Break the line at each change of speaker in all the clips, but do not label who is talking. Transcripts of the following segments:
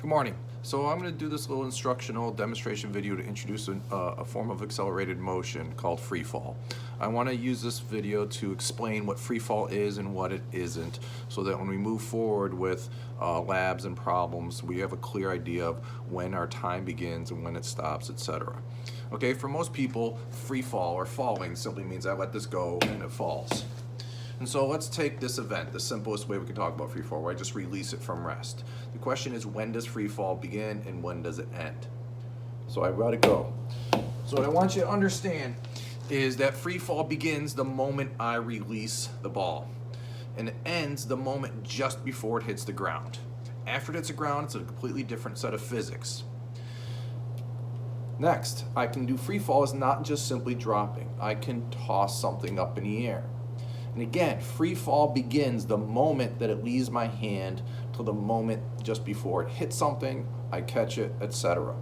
Good morning. So I'm going to do this little instructional demonstration video to introduce a form of accelerated motion called free fall. I want to use this video to explain what free fall is and what it isn't, so that when we move forward with labs and problems, we have a clear idea of when our time begins and when it stops, etc. Okay, for most people, free fall or falling simply means I let this go and it falls. And so let's take this event, the simplest way we can talk about free fall, where I just release it from rest. The question is, when does free fall begin and when does it end? So I let it go. So what I want you to understand is that free fall begins the moment I release the ball, and it ends the moment just before it hits the ground. After it hits the ground, it's a completely different set of physics. Next, I can do free fall is not just simply dropping. I can toss something up in the air. And again, free fall begins the moment that it leaves my hand to the moment just before it hits something, I catch it, etc.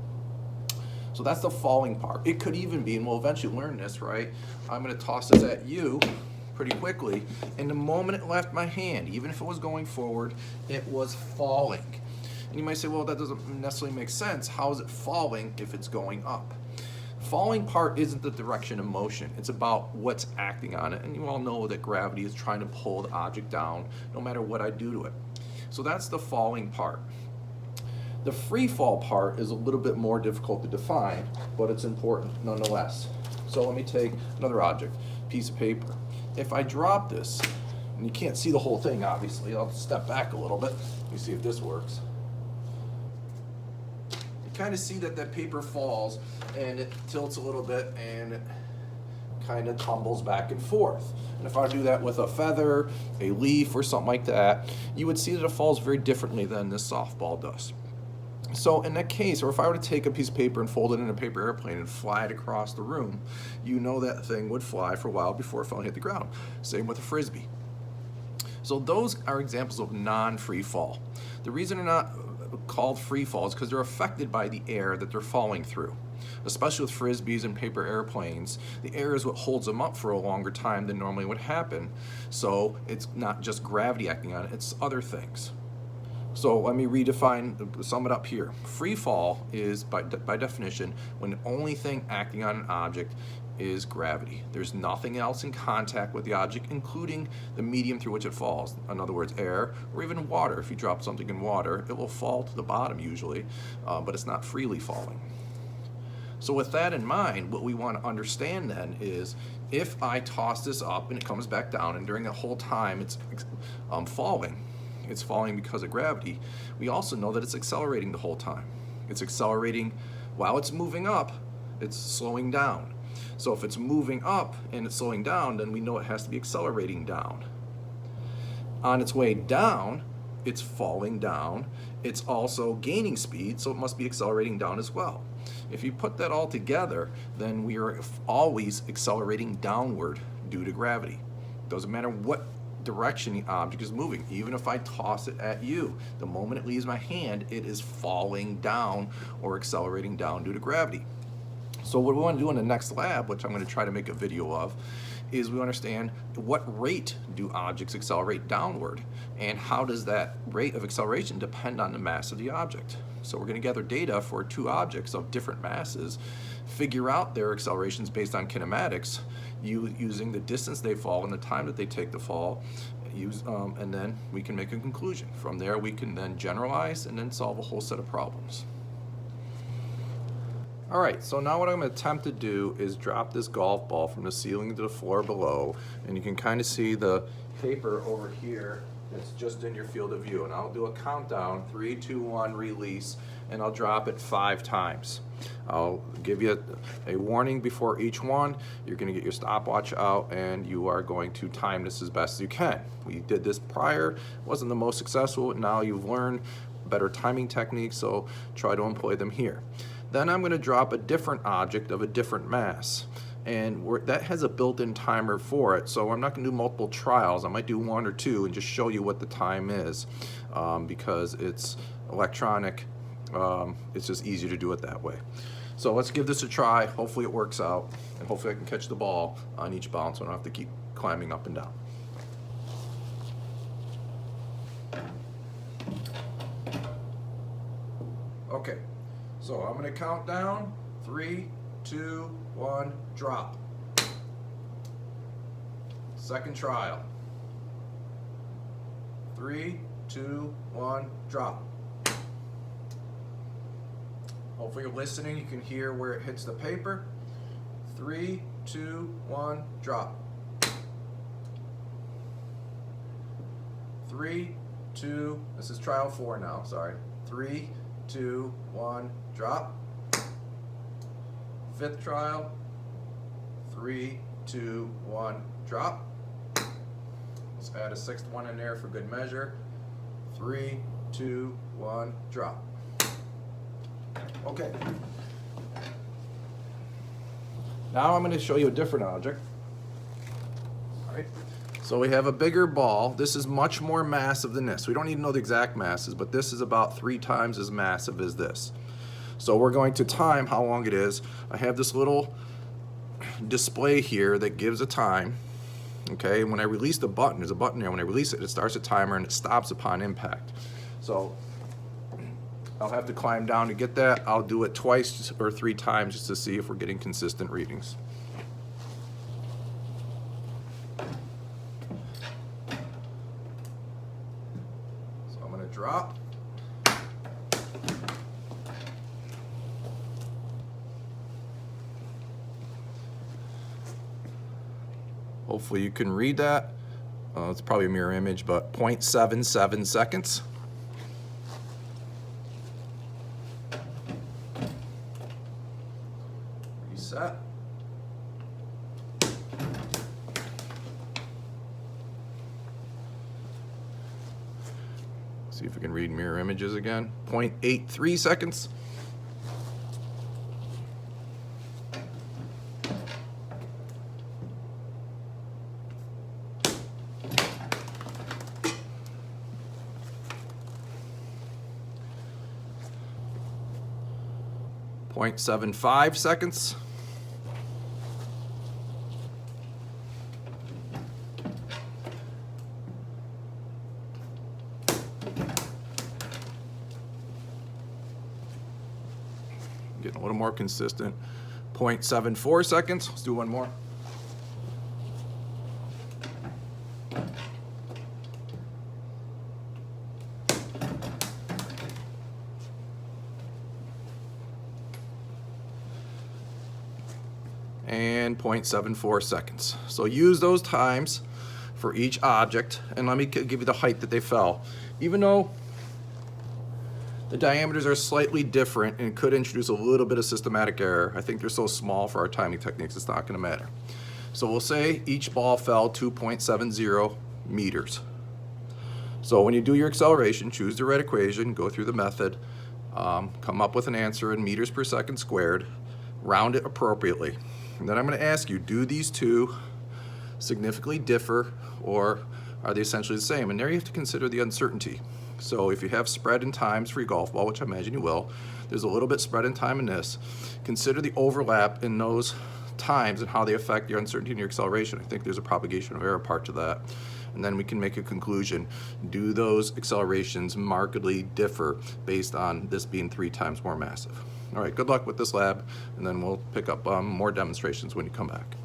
So that's the falling part. It could even be, and we'll eventually learn this, right? I'm going to toss this at you pretty quickly, and the moment it left my hand, even if it was going forward, it was falling. And you might say, well, that doesn't necessarily make sense. How is it falling if it's going up? Falling part isn't the direction of motion, it's about what's acting on it, and you all know that gravity is trying to pull the object down no matter what I do to it. So that's the falling part. The free fall part is a little bit more difficult to define, but it's important nonetheless. So let me take another object, piece of paper. If I drop this, and you can't see the whole thing obviously, I'll step back a little bit, let me see if this works. Kind of see that paper falls and it tilts a little bit and it kind of tumbles back and forth. And if I do that with a feather, a leaf, or something like that, you would see that it falls very differently than this softball does. So in that case, or if I were to take a piece of paper and fold it in a paper airplane and fly it across the room, you know that thing would fly for a while before it fell and hit the ground. Same with a frisbee. So those are examples of non-free fall. The reason they're not called free falls because they're affected by the air that they're falling through. Especially with frisbees and paper airplanes, the air is what holds them up for a longer time than normally would happen. So it's not just gravity acting on it, it's other things. So let me sum it up here. Free fall is, by definition, when the only thing acting on an object is gravity. There's nothing else in contact with the object, including the medium through which it falls. In other words, air, or even water. If you drop something in water, it will fall to the bottom usually, but it's not freely falling. So with that in mind, what we want to understand then is, if I toss this up and it comes back down, and during the whole time it's falling, it's falling because of gravity, we also know that it's accelerating the whole time. It's accelerating while it's moving up, it's slowing down. So if it's moving up and it's slowing down, then we know it has to be accelerating down. On its way down, it's falling down. It's also gaining speed, so it must be accelerating down as well. If you put that all together, then we are always accelerating downward due to gravity. Doesn't matter what direction the object is moving. Even if I toss it at you, the moment it leaves my hand, it is falling down or accelerating down due to gravity. So what we want to do in the next lab, which I'm going to try to make a video of, is we understand what rate do objects accelerate downward, and how does that rate of acceleration depend on the mass of the object. So we're going to gather data for two objects of different masses, figure out their accelerations based on kinematics, using the distance they fall and the time that they take to fall, and then we can make a conclusion. From there we can then generalize and then solve a whole set of problems. Alright, so now what I'm going to attempt to do is drop this golf ball from the ceiling to the floor below, and you can kind of see the paper over here that's just in your field of view. And I'll do a countdown, 3, 2, 1, release, and I'll drop it 5 times. I'll give you a warning before each one. You're going to get your stopwatch out and you are going to time this as best as you can. We did this prior, wasn't the most successful, now you've learned better timing techniques, so try to employ them here. Then I'm going to drop a different object of a different mass, and that has a built-in timer for it, so I'm not going to do multiple trials. I might do 1 or 2 and just show you what the time is, because it's electronic. It's just easier to do it that way. So let's give this a try. Hopefully it works out, and hopefully I can catch the ball on each bounce so I don't have to keep climbing up and down. Okay, so I'm gonna count down. 3, 2, 1, drop. Second trial. 3, 2, 1, drop. Hopefully you're listening, you can hear where it hits the paper. 3, 2, 1, drop. 3, 2, this is trial 4 now, sorry. 3, 2, 1, drop. Fifth trial. 3, 2, 1, drop. Let's add a sixth one in there for good measure. 3, 2, 1, drop. Okay. Now I'm going to show you a different object. All right. So we have a bigger ball. This is much more massive than this. We don't need to know the exact masses, but this is about 3 times as massive as this. So we're going to time how long it is. I have this little display here that gives a time. Okay, and when I release the button, there's a button there. When I release it, it starts a timer and it stops upon impact. So I'll have to climb down to get that. I'll do it twice or 3 times just to see if we're getting consistent readings. So I'm going to drop. Hopefully you can read that. It's probably a mirror image, but 0.77 seconds. Reset. See if we can read mirror images again. 0.83 seconds. .75 seconds. Getting a little more consistent. 0.74 seconds. Let's do one more. And 0.74 seconds. So use those times for each object, and let me give you the height that they fell. Even though the diameters are slightly different and could introduce a little bit of systematic error, I think they're so small for our timing techniques, it's not going to matter. So we'll say each ball fell 2.70 meters. So when you do your acceleration, choose the right equation, go through the method, come up with an answer in meters per second squared, round it appropriately. And then I'm going to ask you, do these two significantly differ, or are they essentially the same? And there you have to consider the uncertainty. So if you have spread in times for your golf ball, which I imagine you will, there's a little bit spread in time in this. Consider the overlap in those times and how they affect your uncertainty and your acceleration. I think there's a propagation of error part to that. And then we can make a conclusion. Do those accelerations markedly differ based on this being 3 times more massive? All right, good luck with this lab, and then we'll pick up more demonstrations when you come back.